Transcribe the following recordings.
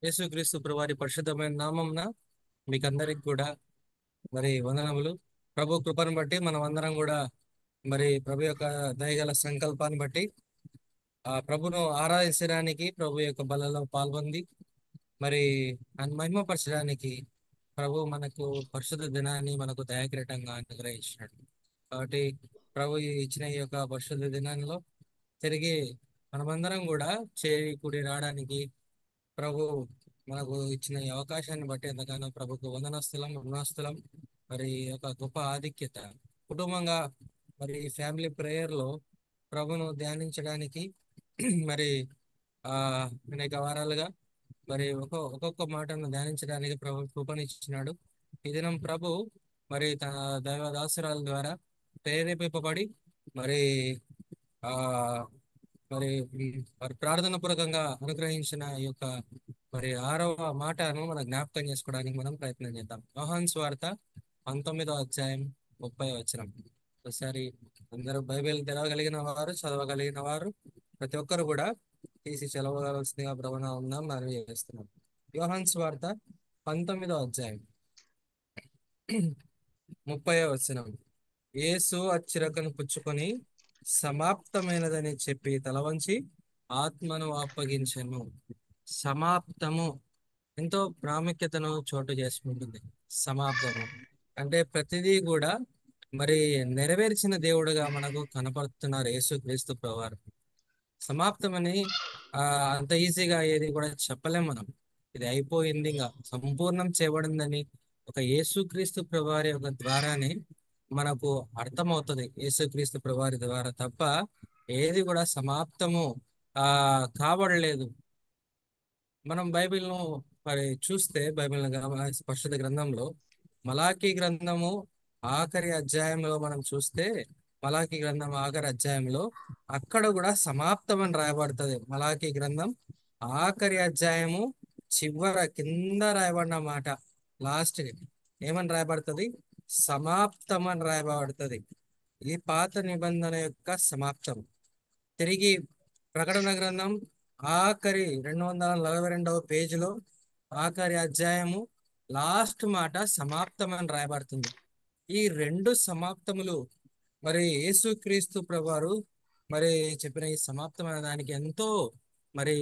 యేసుక్రీస్తు ప్రభువారి పరిశుద్ధమైన నామంన మీకందరికి కూడా మరి వందనములు. ప్రభు కృపను బట్టి మనం అందరం కూడా మరి ప్రభు యొక్క దయగల సంకల్పాన్ని బట్టి ఆ ప్రభును ఆరాధించడానికి ప్రభు యొక్క బలలో పాల్గొంది మరి ఆయన మహిమపరచడానికి ప్రభు మనకు పరిశుద్ధ దినాన్ని మనకు దయాకిరీటంగా అనుగ్రహించినాడు. కాబట్టి ప్రభు ఇచ్చిన ఈ యొక్క పరిశుద్ధ దినాల్లో తిరిగి మనమందరం కూడా చేరి కూడి రావడానికి ప్రభు మనకు ఇచ్చిన ఈ అవకాశాన్ని బట్టి ఎంతగానో ప్రభుకు వందనస్థలం రుణాస్థలం. మరి ఈ యొక్క గొప్ప ఆధిక్యత కుటుంబంగా మరి ఫ్యామిలీ ప్రేయర్ లో ప్రభును ధ్యానించడానికి మరి ఆ అనేక వారాలుగా మరి ఒక్కొక్క మాటను ధ్యానించడానికి ప్రభు కృపనిచ్చినాడు. ఈ దినం ప్రభు మరి తన దైవ దాసురాల ద్వారా ప్రేరేపింపబడి మరి ఆ మరి వారి ప్రార్థన పూర్వకంగా అనుగ్రహించిన ఈ యొక్క మరి 6వ మాటను మనం జ్ఞాపకం చేసుకోవడానికి మనం ప్రయత్నం చేద్దాం. యోహాను సువార్త 19వ అధ్యాయం 30వ వచనం. ఒకసారి అందరూ బైబిల్ తెరవగలిగిన వారు, చదవగలిగిన వారు ప్రతి ఒక్కరు కూడా తీసి చదవవలసిందిగా ప్రవణ ఉందాం మనవి చేస్తున్నాం. యోహాను సువార్త 19వ అధ్యాయం 30వ వచనం. యేసు అచ్చిరకను పుచ్చుకొని సమాప్తమైనదని చెప్పి తల వంచి ఆత్మను అప్పగించెను. సమాప్తము ఎంతో ప్రాముఖ్యతను చోటు చేసుకుంటుంది. సమాప్తము అంటే ప్రతిదీ కూడా మరి నెరవేర్చిన దేవుడుగా మనకు కనపడుతున్నారు యేసుక్రీస్తు ప్రభువారు. సమాప్తమని ఆ అంత ఈజీగా ఏది కూడా చెప్పలేం మనం. ఇది అయిపోయింది, ఇంకా సంపూర్ణం చేయబడిందని ఒక యేసుక్రీస్తు ప్రభువారి యొక్క ద్వారానే మనకు అర్థమవుతుంది. యేసుక్రీస్తు ప్రభువారి ద్వారా తప్ప ఏది కూడా సమాప్తము ఆ కాబడలేదు. మనం బైబిల్ను మరి చూస్తే బైబిల్ పరిశుద్ధ గ్రంథంలో మలాకీ గ్రంథము ఆఖరి అధ్యాయంలో మనం చూస్తే మలాకీ గ్రంథం ఆఖరి అధ్యాయంలో అక్కడ కూడా సమాప్తం అని రాయబడుతుంది. మలాకీ గ్రంథం ఆఖరి అధ్యాయము చివర కింద రాయబడిన మాట లాస్ట్ ఏమని రాయబడుతుంది? సమాప్తం అని రాయబడుతుంది. ఈ పాత నిబంధన యొక్క సమాప్తం. తిరిగి ప్రకటన గ్రంథం ఆఖరి 242వ పేజీలో ఆఖరి అధ్యాయము లాస్ట్ మాట సమాప్తం అని రాయబడుతుంది. ఈ రెండు సమాప్తములు మరి యేసుక్రీస్తు ప్రభువారు మరి చెప్పిన ఈ సమాప్తమైన దానికి ఎంతో మరి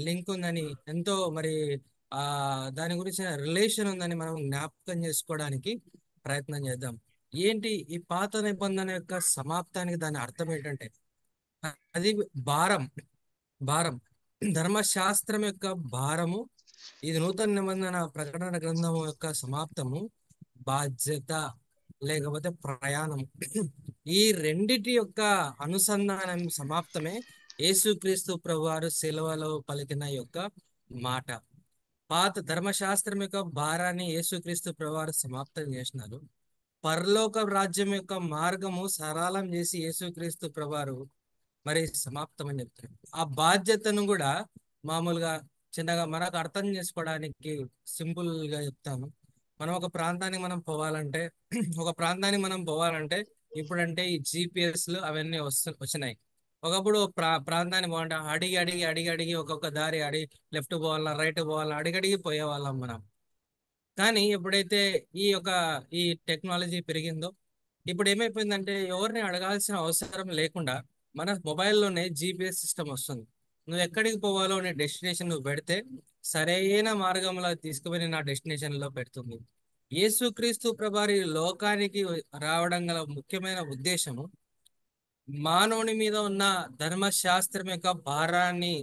లింక్ ఉందని, ఎంతో మరి ఆ దాని గురించిన రిలేషన్ ఉందని మనం జ్ఞాపకం చేసుకోవడానికి ప్రయత్నం చేద్దాం. ఏంటి ఈ పాత నిబంధన యొక్క సమాప్తానికి దాని అర్థం ఏంటంటే అది భారం. భారం ధర్మశాస్త్రం యొక్క భారము. ఇది నూతన నిబంధన ప్రకటన గ్రంథము యొక్క సమాప్తము. బాధ్యత లేకపోతే ప్రయాణం. ఈ రెండిటి యొక్క అనుసంధానం సమాప్తమే యేసుక్రీస్తు ప్రభువారు శిలువలో పలికిన యొక్క మాట. పాత ధర్మశాస్త్రం యొక్క భారాన్ని యేసుక్రీస్తు ప్రభువారు సమాప్తం చేసినారు. పరలోక రాజ్యం యొక్క మార్గము సరళం చేసి యేసుక్రీస్తు ప్రభువారు మరి సమాప్తం అని చెప్తారు. ఆ బాధ్యతను కూడా మామూలుగా చిన్నగా మనకు అర్థం చేసుకోవడానికి సింపుల్ గా చెప్తాను. మనం ఒక ప్రాంతానికి మనం పోవాలంటే ఇప్పుడంటే ఈ జిపిఎస్లు అవన్నీ వచ్చినాయి. ఒకప్పుడు ప్రాంతానికి పోవాలంటే అడిగి అడిగి అడిగి అడిగి ఒక్కొక్క దారి అడిగి లెఫ్ట్ పోవాలా రైట్ పోవాలా అడిగి అడిగి పోయేవాళ్ళం మనం. కానీ ఎప్పుడైతే ఈ టెక్నాలజీ పెరిగిందో ఇప్పుడు ఏమైపోయిందంటే ఎవరిని అడగాల్సిన అవసరం లేకుండా మన మొబైల్లోనే జిపిఎస్ సిస్టమ్ వస్తుంది. నువ్వు ఎక్కడికి పోవాలో నీ డెస్టినేషన్ నువ్వు పెడితే సరైన మార్గంలో తీసుకుపోయి నా డెస్టినేషన్ లో పెడుతుంది. యేసుక్రీస్తు ప్రభువారు ఈ లోకానికి రావడం గల ముఖ్యమైన ఉద్దేశము మానవుని మీద ఉన్న ధర్మశాస్త్రం యొక్క భారాన్ని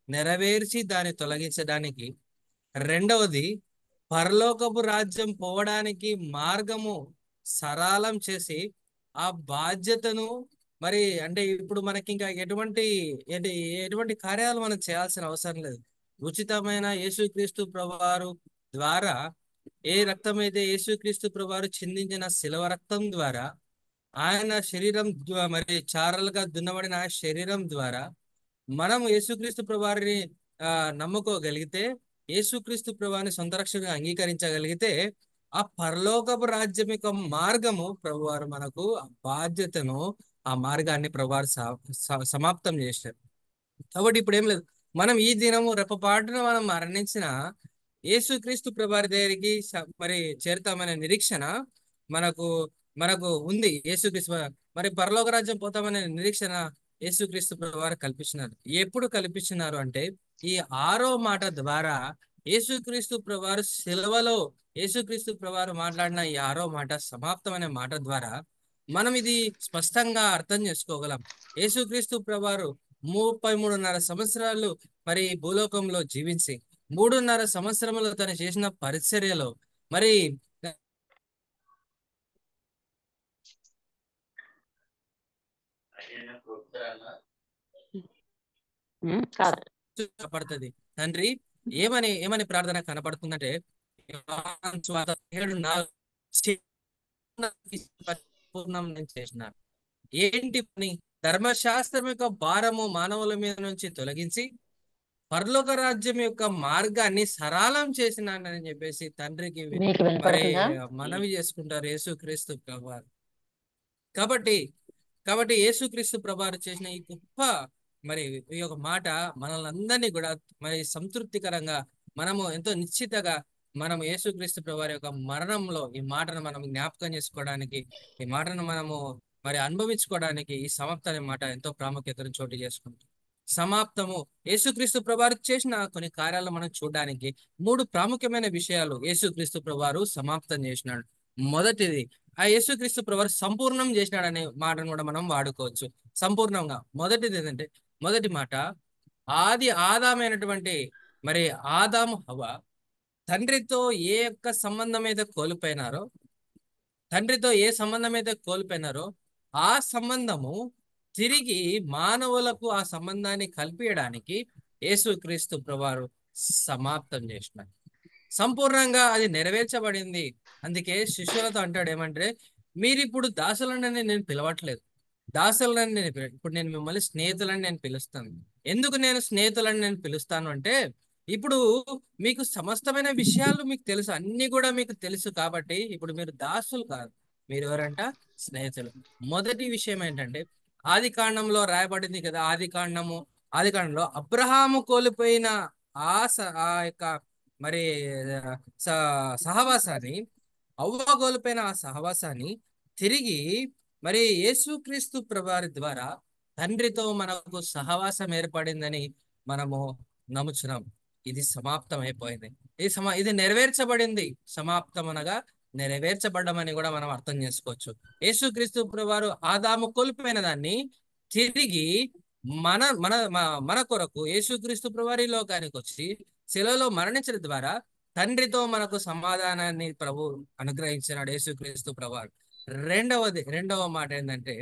నెరవేర్చి దాన్ని తొలగించడానికి. రెండవది పరలోకపు రాజ్యం పోవడానికి మార్గము సరళం చేసి ఆ బాధ్యతను మరి అంటే ఇప్పుడు మనకి ఇంకా ఎటువంటి కార్యాలు మనం చేయాల్సిన అవసరం లేదు. ఉచితమైన యేసుక్రీస్తు ప్రభువారు ద్వారా ఏ రక్తం అయితే యేసుక్రీస్తు ప్రభువారు చిందించిన శిలవ రక్తం ద్వారా ఆయన శరీరం మరి చారలుగా దున్నబడిన ఆ శరీరం ద్వారా మనం యేసుక్రీస్తు ప్రభువారిని నమ్ముకోగలిగితే, యేసుక్రీస్తు ప్రభువారిని సొంత రక్షణగా అంగీకరించగలిగితే ఆ పరలోకపు రాజ్యం యొక్క మార్గము ప్రభువారు మనకు ఆ బాధ్యతను ఆ మార్గాన్ని ప్రభువారు సమాప్తం చేశారు. కాబట్టి ఇప్పుడు ఏం లేదు, మనం ఈ దినము రెప్పపాటున మనం మరణించిన యేసుక్రీస్తు ప్రభువారి దగ్గరికి మరి చేరుతామనే నిరీక్షణ మనకు మనకు ఉంది. మరి పరలోక రాజ్యం పోతామనే నిరీక్షణ యేసుక్రీస్తు ప్రభువారు కల్పించినారు. ఎప్పుడు కల్పించినారు అంటే ఈ ఆరో మాట ద్వారా యేసుక్రీస్తు ప్రభువారు సిలువలో యేసుక్రీస్తు ప్రభువారు మాట్లాడిన ఈ ఆరో మాట సమాప్తమనే మాట ద్వారా మనం ఇది స్పష్టంగా అర్థం చేసుకోగలం. యేసుక్రీస్తు ప్రభువారు 33.5 సంవత్సరాలు మరి భూలోకంలో జీవించి 3.5 సంవత్సరములు తను చేసిన పరిచర్యలో మరి కనపడుతుంది. తండ్రి ఏమని ఏమని ప్రార్థన కనపడుతుందంటే యోహాను సువార్త 7:4 పూర్ణం నేను చేసినాను. ఏంటి పని? ధర్మశాస్త్రం యొక్క భారము మానవుల మీద నుంచి తొలగించి పరలోక రాజ్యం యొక్క మార్గాన్ని సరళం చేసినానని చెప్పేసి తండ్రికి మరి మనవి చేసుకుంటారు యేసుక్రీస్తు ప్రభువారు. కాబట్టి కాబట్టి యేసుక్రీస్తు ప్రభువారు చేసిన ఈ గొప్ప మరి ఈ యొక్క మాట మనల్ని అందరినీ కూడా మరి సంతృప్తికరంగా మనము ఎంతో నిశ్చితగా మనం యేసుక్రీస్తు ప్రభువారి యొక్క మరణంలో ఈ మాటను మనం జ్ఞాపకం చేసుకోవడానికి, ఈ మాటను మనము మరి అనుభవించుకోవడానికి ఈ సమాప్త అనే మాట ఎంతో ప్రాముఖ్యతను చోటు చేసుకుంటాం. సమాప్తము యేసుక్రీస్తు ప్రభువారు చేసిన కొన్ని కార్యాలను మనం చూడడానికి 3 ప్రాముఖ్యమైన విషయాలు యేసుక్రీస్తు ప్రభువారు సమాప్తం చేసినాడు. మొదటిది, ఆ యేసుక్రీస్తు ప్రభువారు సంపూర్ణం చేసినాడు అనే మాటను కూడా మనం వాడుకోవచ్చు. సంపూర్ణంగా మొదటిది ఏంటంటే, మొదటి మాట, ఆది ఆదామైనటువంటి మరి ఆదాము హవ్వ తండ్రితో ఏ యొక్క సంబంధం అయితే కోల్పోయినారో తండ్రితో ఏ సంబంధం అయితే కోల్పోయినారో ఆ సంబంధము తిరిగి మానవులకు ఆ సంబంధాన్ని కల్పించడానికి యేసుక్రీస్తు ప్రభువారు సమాప్తం చేసినారు. సంపూర్ణంగా అది నెరవేర్చబడింది. అందుకే శిష్యులతో అంటాడు ఏమంటే, మీరు ఇప్పుడు దాసులని నేను పిలవట్లేదు, దాసులని ఇప్పుడు నేను మిమ్మల్ని స్నేహితులని నేను పిలుస్తాను. ఎందుకు నేను స్నేహితులని నేను పిలుస్తాను అంటే, ఇప్పుడు మీకు సమస్తమైన విషయాలు మీకు తెలుసు, అన్ని కూడా మీకు తెలుసు. కాబట్టి ఇప్పుడు మీరు దాసులు కాదు, మీరు ఎవరంట? స్నేహితులు. మొదటి విషయం ఏంటంటే, ఆది కాండంలో రాయబడింది కదా, ఆది కాండంలో అబ్రహాము కోల్పోయిన ఆ యొక్క మరి సహవాసాన్ని, అవ్వ కోల్పోయిన ఆ సహవాసాన్ని తిరిగి మరి యేసుక్రీస్తు ప్రభువారి ద్వారా తండ్రితో మనకు సహవాసం ఏర్పడిందని మనము నమ్ముచున్నాం. ఇది సమాప్తం అయిపోయింది. ఇది నెరవేర్చబడింది. సమాప్తం అనగా నెరవేర్చబడ్డం అని కూడా మనం అర్థం చేసుకోవచ్చు. యేసుక్రీస్తు ప్రభువారు ఆదాము కోల్పోయిన దాన్ని తిరిగి మన మన మన కొరకు యేసుక్రీస్తు ప్రభువారి లోకానికి వచ్చి శిలువలో మరణించడం ద్వారా తండ్రితో మనకు సమాధానాన్ని ప్రభు అనుగ్రహించినాడు యేసుక్రీస్తు ప్రభువారు. రెండవ మాట ఏంటంటే,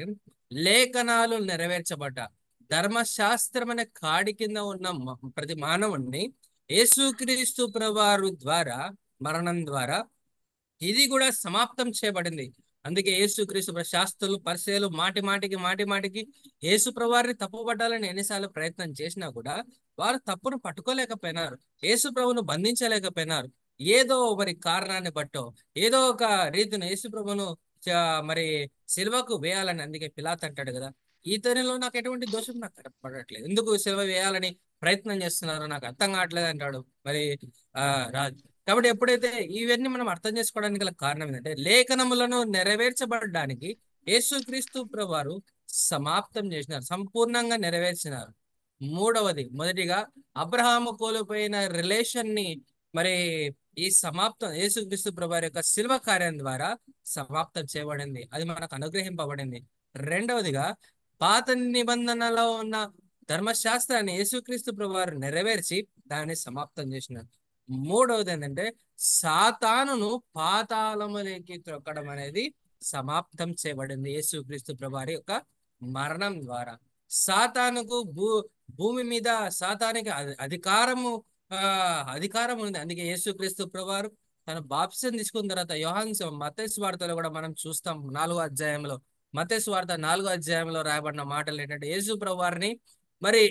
లేఖనాలు నెరవేర్చబడ్డ ధర్మశాస్త్రం అనే కాడి కింద ఉన్న ప్రతి మానవుణ్ణి యేసుక్రీస్తు ప్రభువారు ద్వారా మరణం ద్వారా ఇది కూడా సమాప్తం చేయబడింది. అందుకే యేసుక్రీస్తు శాస్త్రులు పరిచయాలు మాటి మాటికి యేసు ప్రభువారిని తప్పుపట్టాలని ఎన్నిసార్లు ప్రయత్నం చేసినా కూడా వారు తప్పును పట్టుకోలేకపోయినారు, యేసు ప్రభువును బంధించలేకపోయినారు. ఏదో మరి కారణాన్ని బట్టో ఏదో ఒక రీతిని యేసు ప్రభువును మరి సిలువకు వేయాలని. అందుకే పిలాతు అంటాడు కదా, ఇతనిలో నాకు ఎటువంటి దోషం నాకు కనపడట్లేదు, ఎందుకు సిలువ వేయాలని ప్రయత్నం చేస్తున్నారో నాకు అర్థం కావట్లేదు అంటాడు మరి రాజు. కాబట్టి ఎప్పుడైతే ఇవన్నీ మనం అర్థం చేసుకోవడానికి గల కారణం ఏంటంటే, లేఖనములను నెరవేర్చబడడానికి యేసుక్రీస్తు ప్రభువారు సమాప్తం చేసినారు, సంపూర్ణంగా నెరవేర్చినారు. మొదటిగా అబ్రహాము కోల్పోయిన రిలేషన్ ని మరి ఈ సమాప్తం యేసుక్రీస్తు ప్రభువారి యొక్క శిల్వ కార్యం ద్వారా సమాప్తం చేయబడింది, అది మనకు అనుగ్రహింపబడింది. రెండవదిగా, పాత నిబంధనలో ఉన్న ధర్మశాస్త్రాన్ని యేసుక్రీస్తు ప్రభువారు నెరవేర్చి దాన్ని సమాప్తం చేసినారు. మూడవది ఏంటంటే, సాతానును పాతాళములోకి త్రొక్కడం అనేది సమాప్తం చేయబడింది యేసుక్రీస్తు ప్రభువారి యొక్క మరణం ద్వారా. సాతానుకు భూమి మీద సాతానికి అధికారం ఉంది. అందుకే యేసుక్రీస్తు ప్రభువారు తన బాప్తిసం తీసుకున్న తర్వాత మత్తయి సువార్తలో కూడా మనం చూస్తాం, 4వ అధ్యాయంలో, మత్తయి సువార్త 4వ అధ్యాయంలో రాయబడిన మాటలు ఏంటంటే, యేసు ప్రభువారిని మరి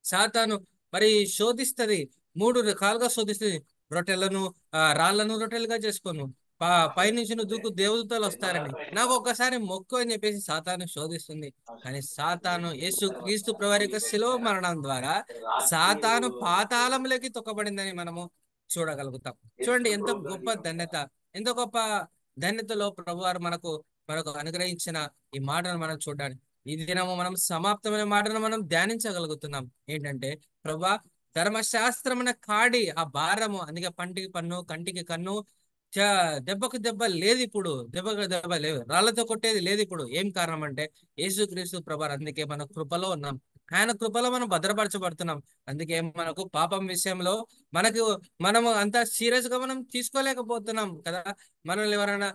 సాతాను మరి శోధిస్తుంది, 3 రకాలుగా శోధిస్తుంది. రాళ్లను రొట్టెలుగా చేసుకోను, పైనుంచి నువ్వు దూకు, దేవదూతలు వస్తారని నాకు ఒక్కసారి మొక్కు అని చెప్పేసి సాతాను శోధిస్తుంది. కానీ సాతాను యేసు క్రీస్తు ప్రభువారి యొక్క శిలువ మరణం ద్వారా సాతాను పాతాళంలోకి తొక్కబడిందని మనము చూడగలుగుతాం. చూడండి ఎంత గొప్ప ధన్యత, ఎంత గొప్ప ధన్యతలో ప్రభువారు మనకు అనుగ్రహించిన ఈ మాటను మనం చూడడానికి ఈ దినము మనం సమాప్తమైన మాటను మనం ధ్యానించగలుగుతున్నాం. ఏంటంటే ప్రభా, ధర్మశాస్త్రమైన కాడి ఆ భారము, అందుకే పంటికి పన్ను కంటికి కన్ను, దెబ్బకు దెబ్బ లేదు ఇప్పుడు, దెబ్బకు దెబ్బ లేదు, రాళ్లతో కొట్టేది లేదు ఇప్పుడు. ఏం కారణం అంటే యేసుక్రీస్తు ప్రభు. అందుకే మన కృపలో ఉన్నాం, ఆయన కృపలో మనం భద్రపరచబడుతున్నాం. అందుకే మనకు పాపం విషయంలో మనకు మనము అంత సీరియస్ గా మనం తీసుకోలేకపోతున్నాం కదా. మనల్ని ఎవరైనా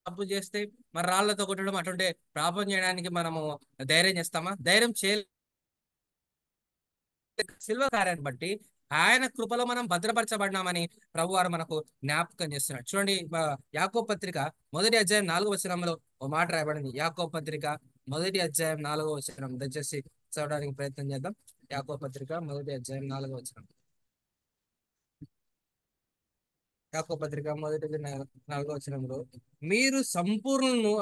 తప్పు చేస్తే మరి రాళ్లతో కొట్టడం అటువంటి పాపం చేయడానికి మనము ధైర్యం చేస్తామా? ధైర్యం చేయలే. శిల్వ కార్యాన్ని బట్టి ఆయన కృపలో మనం భద్రపరచబడినామని ప్రభువారు మనకు జ్ఞాపకం చేస్తున్నాడు. చూడండి, యాకోబు పత్రిక 1వ అధ్యాయం 4వ వచనంలో ఓ మాట రాయబడింది. యాకోబు పత్రిక 1వ అధ్యాయం 4వ వచనం దయచేసి చదవడానికి ప్రయత్నం చేద్దాం. యాకోబు పత్రిక 1వ అధ్యాయం 4వ వచనం. యాకోబు పత్రిక 1వ అధ్యాయం 4వ వచనంలో, మీరు సంపూర్ణను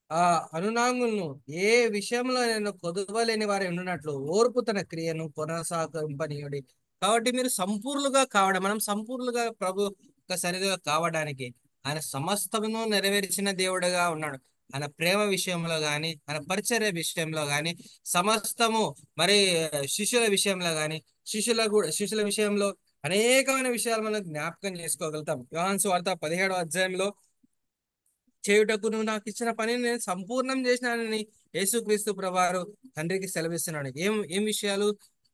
ఆ అనునాంగులను ఏ విషయంలో నేను కొదవలేని వారి ఉండినట్లు ఓర్పు తన క్రియను కొనసాగింపనీయుడి. కాబట్టి మీరు సంపూర్ణులుగా కావడం, మనం సంపూర్ణులుగా ప్రభు యొక్క సన్నిధిగా కావడానికి ఆయన సమస్తమును నెరవేర్చిన దేవుడుగా ఉన్నాడు. ఆయన ప్రేమ విషయంలో గాని, ఆయన పరిచర్య విషయంలో గాని, సమస్తము మరి శిష్యుల విషయంలో గాని, శిష్యుల విషయంలో అనేకమైన విషయాలు మనం జ్ఞాపకం చేసుకోగలుగుతాం. యోహాను సువార్త 17వ అధ్యాయంలో, చేయుటకు నువ్వు నాకు ఇచ్చిన పనిని నేను సంపూర్ణం చేసినానని యేసుక్రీస్తు ప్రభువారు తండ్రికి సెలవిస్తున్నాడు. ఏం విషయాలు?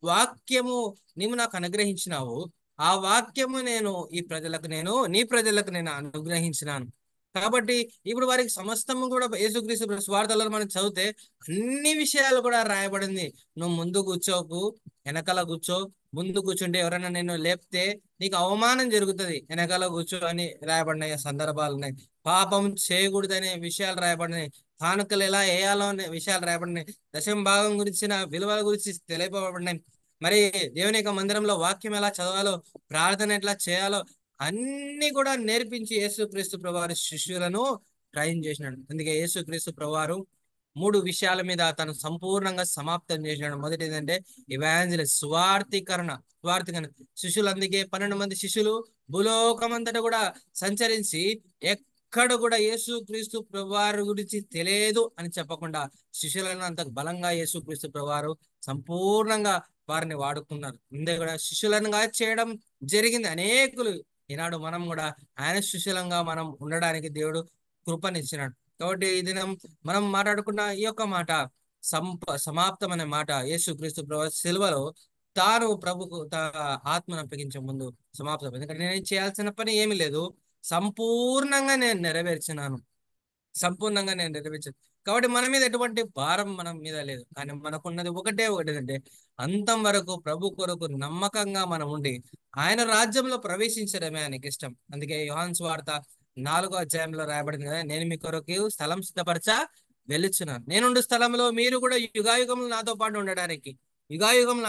వాక్యము నీవు నాకు అనుగ్రహించినావు, ఆ వాక్యము నీ ప్రజలకు నేను అనుగ్రహించినాను. కాబట్టి ఇప్పుడు వారికి సమస్తము కూడా యేసుక్రీస్తు స్వార్థలో మనం చదివితే అన్ని విషయాలు కూడా రాయబడింది. నువ్వు ముందు కూర్చోకు, వెనకాల కూర్చో. ముందు కూర్చుంటే ఎవరైనా నిన్ను లేపితే నీకు అవమానం జరుగుతుంది, వెనకాల కూర్చో అని రాయబడిన సందర్భాలు ఉన్నాయి. పాపం చేయకూడదనే విషయాలు రాయబడినాయి, కానుకలు ఎలా వేయాలో అనే విషయాలు రాయబడినాయి, దశమ భాగం గురించిన విలువల గురించి తెలియపబడినాయి. మరి దేవుని యొక్క మందిరంలో వాక్యం ఎలా చదవాలో, ప్రార్థన ఎట్లా చేయాలో అన్ని కూడా నేర్పించి యేసుక్రీస్తు ప్రభువారి శిష్యులను ట్రైన్ చేసినాడు. అందుకే యేసుక్రీస్తు ప్రభువారు 3 విషయాల మీద తను సంపూర్ణంగా సమాప్తం చేసినాడు. మొదటి ఏంటంటే ఇవాంజలిస్ట్, స్వార్థీకరణ. శిష్యులు, అందుకే 12 మంది శిష్యులు భూలోకమంతటా కూడా సంచరించి ఎక్కడ కూడా యేసుక్రీస్తు ప్రభువారి గురించి తెలియదు అని చెప్పకుండా శిష్యులను అంత బలంగా యేసుక్రీస్తు ప్రభువారు సంపూర్ణంగా వారిని వాడుకున్నారు. ముందే కూడా శిష్యులనుగా చేయడం జరిగింది. అనేకులు ఈనాడు మనం కూడా ఆయన శిష్యులంగా మనం ఉండడానికి దేవుడు కృపనిచ్చినాడు. కాబట్టి ఈ దినం మనం మాట్లాడుకున్న ఈ యొక్క మాట సమాప్తం అనే మాట, యేసుక్రీస్తు ప్రభు సిలువలో తాను ప్రభుకు ఆత్మను అప్పగించే ముందు సమాప్తం. ఎందుకంటే నేను చేయాల్సిన పని ఏమీ లేదు, సంపూర్ణంగా నేను నెరవేర్చినాను, సంపూర్ణంగా నేను నెరవేర్చాను. కాబట్టి మన మీద ఎటువంటి భారం మన మీద లేదు. కానీ మనకున్నది ఒకటే అంటే అంతం వరకు ప్రభు కొరకు నమ్మకంగా మనం ఉండి ఆయన రాజ్యంలో ప్రవేశించడమే ఆయనకి ఇష్టం. అందుకే యోహాను సువార్త 4వ అధ్యాయంలో రాయబడింది కదా, నేను మీ కొరకు స్థలం సిద్ధపరచా వెళ్ళుచున్నాను. నేనుండు స్థలంలో మీరు కూడా యుగాయుగంలో నాతో పాటు ఉండడానికి, యుగాయుగం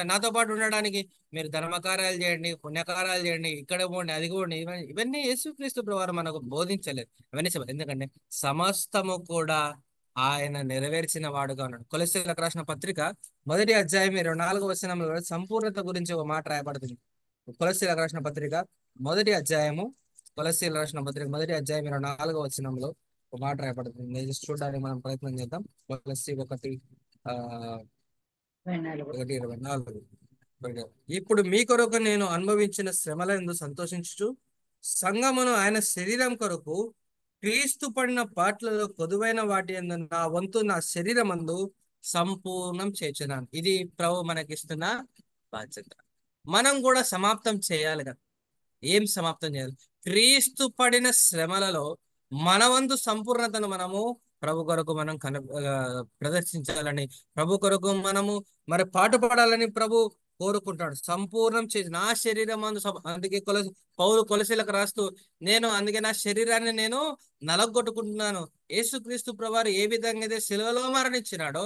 నాతో పాటు ఉండడానికి మీరు ధర్మకార్యాలు చేయండి, పుణ్యకార్యాలు చేయండి, ఇక్కడ పోండి, అది పోండి, ఇవన్నీ యేసుక్రీస్తు ప్రభువారు మనకు బోధించలేదు. ఇవన్నీ ఎందుకంటే సమస్తము కూడా ఆయన నెరవేర్చిన వాడుగా ఉన్నాడు. కొలస్సీలకు రాసిన పత్రిక 1వ అధ్యాయం 24వ వచనంలో సంపూర్ణత గురించి ఒక మాట రాయబడుతుంది. కొలస్సీలకు రాసిన పత్రిక 1వ అధ్యాయము, కొలస్సీలకు రాసిన పత్రిక 1వ అధ్యాయం 24వ వచనంలో ఒక మాట రాయబడుతుంది. నేను చూడడానికి మనం ప్రయత్నం చేద్దాం. కొలస్సీ 1:24. ఇప్పుడు మీ కొరకు నేను అనుభవించిన శ్రమలందు సంతోషించుచు సంఘమును ఆయన శరీరం కొరకు క్రీస్తు పడిన పాటలలో కొదువైన వాటి యందు నా వంతు నా శరీరమందు సంపూర్ణం చేర్చున్నాను. ఇది ప్రభు మనకిస్తున్న బాధ్యత. మనం కూడా సమాప్తం చేయాలి కదా. ఏం సమాప్తం చేయాలి? క్రీస్తు పడిన శ్రమలలో మన వంతు సంపూర్ణతను మనము ప్రభు కొరకు మనం ప్రదర్శించాలని, ప్రభు కొరకు మనము మరి పాటు పడాలని ప్రభు కోరుకుంటాడు. సంపూర్ణం చేసి నా శరీరం అందుకే పౌలు కొలసీలకు రాస్తూ, అందుకే నా శరీరాన్ని నేను నలగొట్టుకుంటున్నాను. యేసుక్రీస్తు ప్రభువారు ఏ విధంగా అయితే సిలువలో మరణించినాడో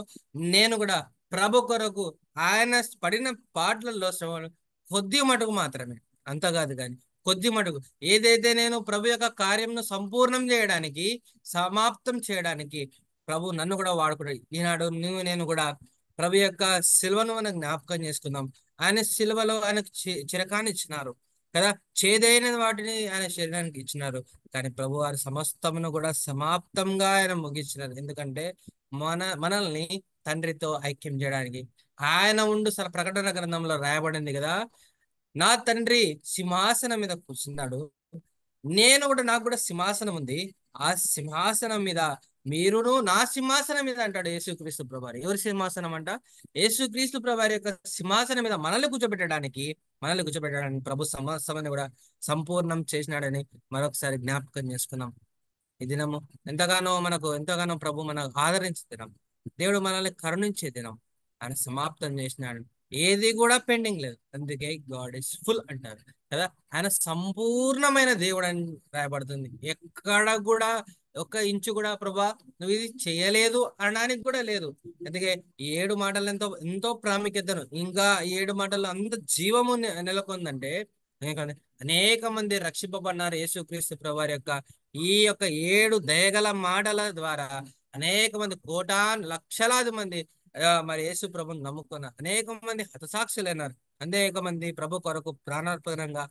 నేను కూడా ప్రభు కొరకు ఆయన పడిన పాటలలో శ్రమలు కొద్ది మటుకు మాత్రమే, అంత కాదు కానీ కొద్ది మటుకు ఏదైతే నేను ప్రభు యొక్క కార్యంను సంపూర్ణం చేయడానికి, సమాప్తం చేయడానికి ప్రభు నన్ను కూడా వాడుకున్నాడు. ఈనాడు నువ్వు నేను కూడా ప్రభు యొక్క సిలువను మనం జ్ఞాపకం చేసుకుందాం. ఆయన సిలువలో ఆయనకు చిరకాన్ని ఇచ్చినారు కదా, చేదైన వాటిని ఆయన శరీరానికి ఇచ్చినారు. కానీ ప్రభు వారి సమస్తమును కూడా సమాప్తంగా ఆయన ముగించినారు. ఎందుకంటే మనల్ని తండ్రితో ఐక్యం చేయడానికి. ఆయన ఉండు ప్రకటన గ్రంథంలో రాయబడింది కదా, నా తండ్రి సింహాసనం మీద కూర్చున్నాడు, నేను కూడా, నాకు కూడా సింహాసనం ఉంది, ఆ సింహాసనం మీద మీరును నా సింహాసనం మీద అంటాడు యేసుక్రీస్తు ప్రభువారు. ఎవరి సింహాసనం అంట? యేసుక్రీస్తు ప్రభువారి యొక్క సింహాసనం మీద మనల్ని కూర్చోబెట్టడానికి ప్రభు సమస్యని కూడా సంపూర్ణం చేసినాడని మరొకసారి జ్ఞాపకం చేసుకున్నాం. ఈ దినము ఎంతగానో ప్రభు మనకు ఆదరించే దినం, దేవుడు మనల్ని కరుణించే దినం. ఆయన సమాప్తం చేసినాడు, ఏది కూడా పెండింగ్ లేదు. అందుకే గాడ్ ఇస్ ఫుల్ అంటారు కదా. ఆయన సంపూర్ణమైన దేవుడు అని రాయబడుతుంది. ఎక్కడ కూడా ఒక్క ఇంచు కూడా ప్రభా నువ్వు ఇది చేయలేదు అనడానికి కూడా లేదు. అందుకే ఈ 7 మాటలు ఎంతో ప్రాముఖ్యతను, ఇంకా 7 మాటల్లో అంత జీవము నెలకొందంటే, అనేక మంది రక్షింపబడినారు యేసుక్రీస్తు ప్రభువారి యొక్క ఈ యొక్క 7 దయగల మాటల ద్వారా. అనేక మంది లక్షలాది మంది మరి యేసు ప్రభుని నమ్ముకున్న అనేక మంది హతసాక్షులైనారు. అనేక మంది ప్రభు కొరకు ప్రాణార్పణంగా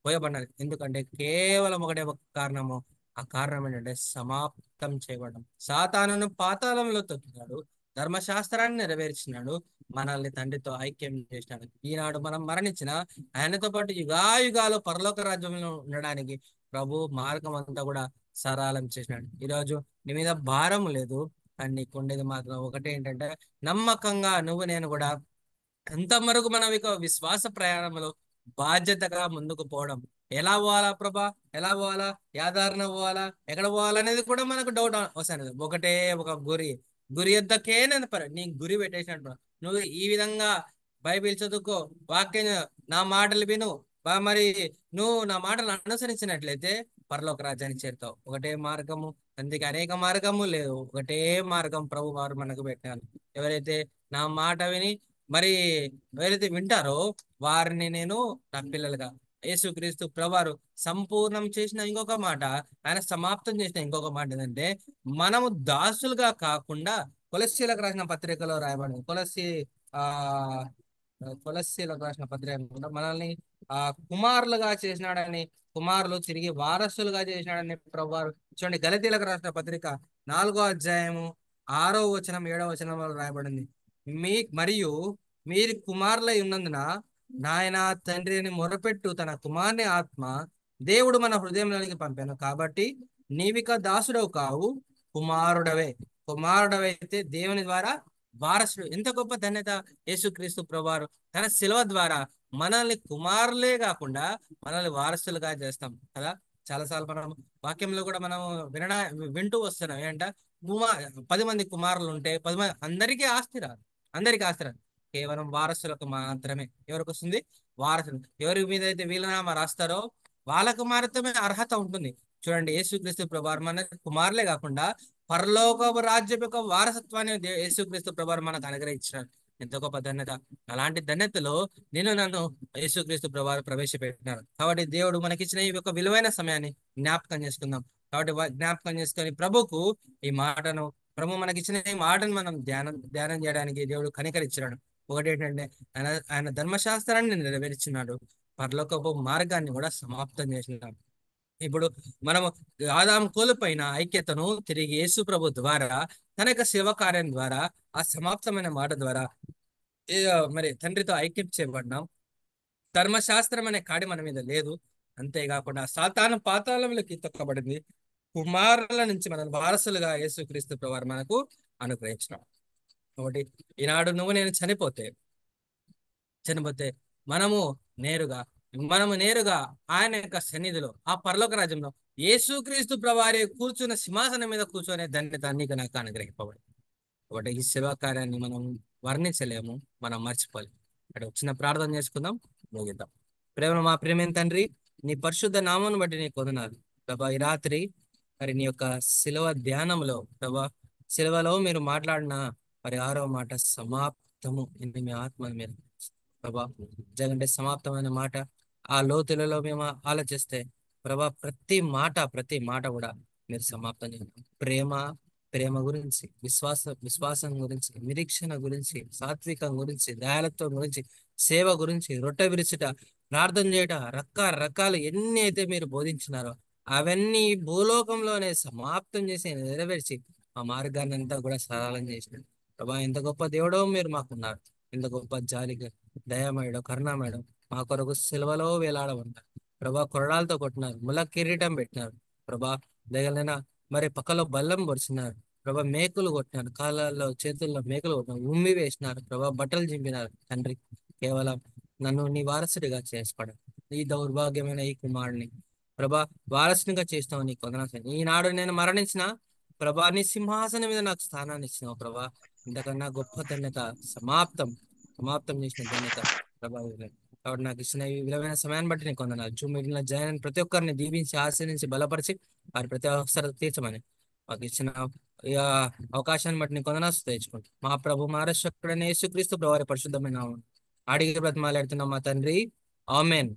పోయబడినారు. ఎందుకంటే కేవలం ఒకటే ఒక కారణము. ఆ కారణం ఏంటంటే సమాప్తం చేయబడడం. సాతానును పాతాళంలో తొక్కినాడు, ధర్మశాస్త్రాన్ని నెరవేర్చినాడు, మనల్ని తండ్రితో ఐక్యం చేసినాడు. ఈనాడు మనం మరణించిన ఆయనతో పాటు యుగాయుగాలు పరలోక రాజ్యంలో ఉండడానికి ప్రభు మార్గం అంతా కూడా సరళం చేసినాడు. ఈరోజు నీ మీద భారం లేదు, కానీ నీకు ఉండేది మాత్రం ఒకటే, ఏంటంటే నమ్మకంగా నువ్వు నేను కూడా ఎంతవరకు మనం ఇక విశ్వాస ప్రయాణంలో బాధ్యతగా ముందుకు పోవడం. ఎలా పోవాలా ప్రభా, ఎలా పోవాలా, యాదారణ పోవాలా, ఎక్కడ పోవాలనేది కూడా మనకు డౌట్ వస్తుంది. ఒకటే ఒక గురి యొద్దకే నేను నీ గురి పెట్టేసినట్టు నువ్వు ఈ విధంగా బైబిల్ చదువుకో, వాక్యం, నా మాటలు విను, మరి నువ్వు నా మాటలు అనుసరించినట్లయితే పరలోక రాజ్యానికి చేరుతావు. ఒకటే మార్గము, అందుకే అనేక మార్గము లేదు, ఒకటే మార్గం ప్రభు వారు మనకు పెట్టారు. ఎవరైతే నా మాట విని మరి ఎవరైతే వింటారో వారిని నేను నా పిల్లలుగా, యేసుక్రీస్తు ప్రభువారు సంపూర్ణం చేసిన ఇంకొక మాట, ఆయన సమాప్తం చేసిన ఇంకొక మాట ఏంటంటే, మనము దాసులుగా కాకుండా, కొలస్సీలకు రాసిన పత్రికలో రాయబడింది, ఆ కొలస్సీలకు రాసిన పత్రిక మనల్ని కుమారులుగా చేసినాడని, కుమారులు తిరిగి వారసులుగా చేసినాడని ప్రభువారు. చూడండి, గలతీలకు రాసిన పత్రిక 4వ అధ్యాయము 6వ వచనం 7వ వచనంలో రాయబడింది, మరియు మీరు కుమారులై ఉన్నందున నాయన తండ్రి అని మొరపెట్టు తన కుమారుని ఆత్మ దేవుడు మన హృదయంలోనికి పంపాను. కాబట్టి నీవిక దాసుడవు కావు, కుమారుడవైతే దేవుని ద్వారా వారసుడు. ఎంత గొప్ప ధన్యత! యేసుక్రీస్తు ప్రభువారు తన శిలువ ద్వారా మనల్ని కుమారులే కాకుండా మనల్ని వారసులుగా చేస్తాం కదా. చాలాసార్లు మనం వాక్యంలో కూడా మనం వింటూ వస్తున్నాం ఏంట, 10 మంది కుమారులు ఉంటే 10 మంది అందరికీ ఆస్తి రాదు, కేవలం వారసులకు మాత్రమే. ఎవరికి వస్తుంది? వారసులు. ఎవరి మీద అయితే వీలునామా రాస్తారో వాళ్ళకు మాత్రమే అర్హత ఉంటుంది. చూడండి, యేసుక్రీస్తు ప్రభువారు మన కుమారులే కాకుండా పరలోక రాజ్యం యొక్క వారసత్వాన్ని యేసుక్రీస్తు ప్రభువారు మనకు అనుగ్రహించినారు. ఎంత గొప్ప ధన్యత! అలాంటి ధన్యతలో నన్ను యేసుక్రీస్తు ప్రభువారు ప్రవేశపెట్టినారు. కాబట్టి దేవుడు మనకిచ్చిన ఈ యొక్క విలువైన సమయాన్ని జ్ఞాపకం చేసుకుందాం. కాబట్టి జ్ఞాపకం చేసుకొని ప్రభు మనకిచ్చిన ఈ మాటను మనం ధ్యానం చేయడానికి దేవుడు కనికరించినాడు. ఒకటి ఏంటంటే, ఆయన ధర్మశాస్త్రాన్ని నెరవేర్చినాడు, పరలోకపు మార్గాన్ని కూడా సమాప్తం చేసినాడు. ఇప్పుడు మనము ఆదాము కోల్పోయిన ఐక్యతను తిరిగి యేసు ప్రభు ద్వారా, తన యొక్క సేవ కార్యం ద్వారా, ఆ సమాప్తమైన మాట ద్వారా మరి తండ్రితో ఐక్యం చేయబడినాం. ధర్మశాస్త్రం అనే కాడి మన మీద లేదు. అంతేకాకుండా సాతాను పాతాళంలోకి తొక్కబడింది. కుమారుల నుంచి మన వారసులుగా యేసుక్రీస్తు ప్రభువారు మనకు అనుగ్రహించినాం. కాబట్టి ఈనాడు నువ్వు నేను చనిపోతే మనము నేరుగా ఆయన యొక్క సన్నిధిలో, ఆ పరలోక రాజ్యంలో యేసుక్రీస్తు ప్రభువారి కూర్చున్న సింహాసనం మీద కూర్చొనే ధన్యత నీకు నాకు అనుగ్రహింపబడింది. కాబట్టి ఈ సేవా కార్యాన్ని మనం వర్ణించలేము, మనం మర్చిపోలేము. ఇక్కడ చిన్న ప్రార్థన చేసుకుందాం, ముగిద్దాం. మా ప్రేమైన తండ్రి, నీ పరిశుద్ధ నామమును బట్టి నీకు వందనాలు ప్రభా. ఈ రాత్రి మరి నీ యొక్క శిలువ ధ్యానంలో ప్రభా, శిలువలో మీరు మాట్లాడిన మరి 6వ మాట సమాప్తము మీ ఆత్మ మీద ప్రభా, జగంటే సమాప్తమైన మాట. ఆ లోతులలో మేము ఆలోచిస్తే ప్రభా, ప్రతి మాట కూడా మీరు సమాప్తం చేయండి. ప్రేమ ప్రేమ గురించి, విశ్వాసం గురించి, నిరీక్షణ గురించి, సాత్వికం గురించి, దయాలత్వం గురించి, సేవ గురించి, రొట్టె విరుచుట, ప్రార్థన చేయట, రకరకాలు ఎన్ని అయితే మీరు బోధించినారో అవన్నీ భూలోకంలోనే సమాప్తం చేసి నెరవేర్చి మా మార్గాన్ని అంతా కూడా సరళం చేసినాడు. ప్రభా, ఇంత గొప్ప దేవుడో మీరు మాకున్నారు. ఇంత గొప్ప జాలిగా, దయామయుడు, కరుణామయుడు, మా కొరకు సిలువలో వేలాడమన్నారు. ప్రభా, కొరడాలతో కొట్టినారు, ముల కిరీటం పెట్టినారు. ప్రభా, దయలైనా మరి పక్కలో బల్లం పొడిచినారు. ప్రభా, మేకులు కొట్టినారు, కాళ్ళల్లో చేతుల్లో మేకులు కొట్టినారు, ఉమ్మి వేసినారు. ప్రభా, బట్టలు చింపినారు. తండ్రి, కేవలం నన్ను నీ వారసుడిగా చేసుకోవడం, ఈ దౌర్భాగ్యమైన ఈ కుమారుని ప్రభా వారసునిగా చేసినావు. నీకు వందనాలు. ఈనాడు నేను మరణించిన ప్రభా, నీ సింహాసనం మీద నాకు స్థానాన్ని ఇచ్చినావు ప్రభా. ఇంతకన్నా గొప్ప ధన్యత సమాప్తం చేసిన ధన్యత ప్రభా ఇవ్వలేదు. కాబట్టి నాకు ఇచ్చిన ఈ విలువైన సమయాన్ని బట్టి నీకు వందనాలు. జూమ్ మీటింగ్లో జాయిన్ అయిన ప్రతి ఒక్కరిని దీవించి, ఆశీర్వదించి, బలపరిచి వారి ప్రతి అవసరం తీర్చమని మాకు ఇచ్చిన ఈ అవకాశాన్ని బట్టి నీకు వందనాలు తెచ్చుకుంటాం. మా ప్రభు మా రక్షకుడైన యేసుక్రీస్తు ప్రభు వారి పరిశుద్ధమైన నామమున అడిగి బ్రతిమాలాడుతున్నాం మా తండ్రి. ఆమెన్.